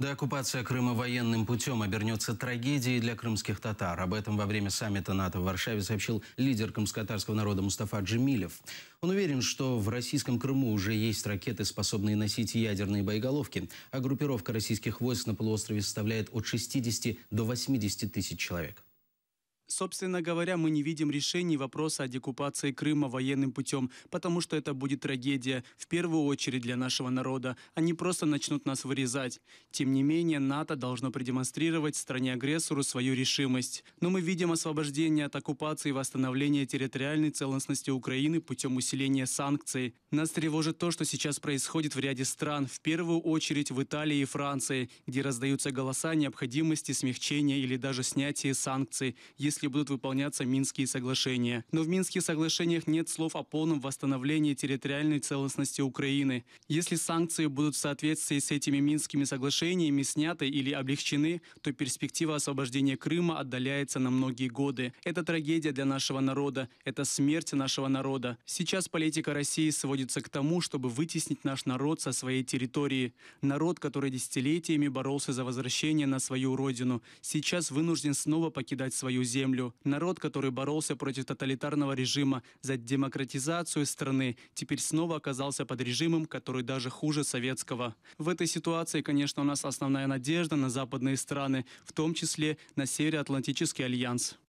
Деоккупация Крыма военным путем обернется трагедией для крымских татар. Об этом во время саммита НАТО в Варшаве сообщил лидер крымско-татарского народа Мустафа Джемилев. Он уверен, что в российском Крыму уже есть ракеты, способные носить ядерные боеголовки, а группировка российских войск на полуострове составляет от 60 до 80 тысяч человек. Собственно говоря, мы не видим решений вопроса о деоккупации Крыма военным путем, потому что это будет трагедия, в первую очередь для нашего народа. Они просто начнут нас вырезать. Тем не менее, НАТО должно продемонстрировать стране-агрессору свою решимость. Но мы видим освобождение от оккупации и восстановление территориальной целостности Украины путем усиления санкций. Нас тревожит то, что сейчас происходит в ряде стран, в первую очередь в Италии и Франции, где раздаются голоса о необходимости смягчения или даже снятия санкций, если будут выполняться Минские соглашения. Но в Минских соглашениях нет слов о полном восстановлении территориальной целостности Украины. Если санкции будут в соответствии с этими Минскими соглашениями сняты или облегчены, то перспектива освобождения Крыма отдаляется на многие годы. Это трагедия для нашего народа, это смерть нашего народа. Сейчас политика России сводится к тому, чтобы вытеснить наш народ со своей территории. Народ, который десятилетиями боролся за возвращение на свою родину, сейчас вынужден снова покидать свою землю. Народ, который боролся против тоталитарного режима за демократизацию страны, теперь снова оказался под режимом, который даже хуже советского. В этой ситуации, конечно, у нас основная надежда на западные страны, в том числе на Североатлантический альянс.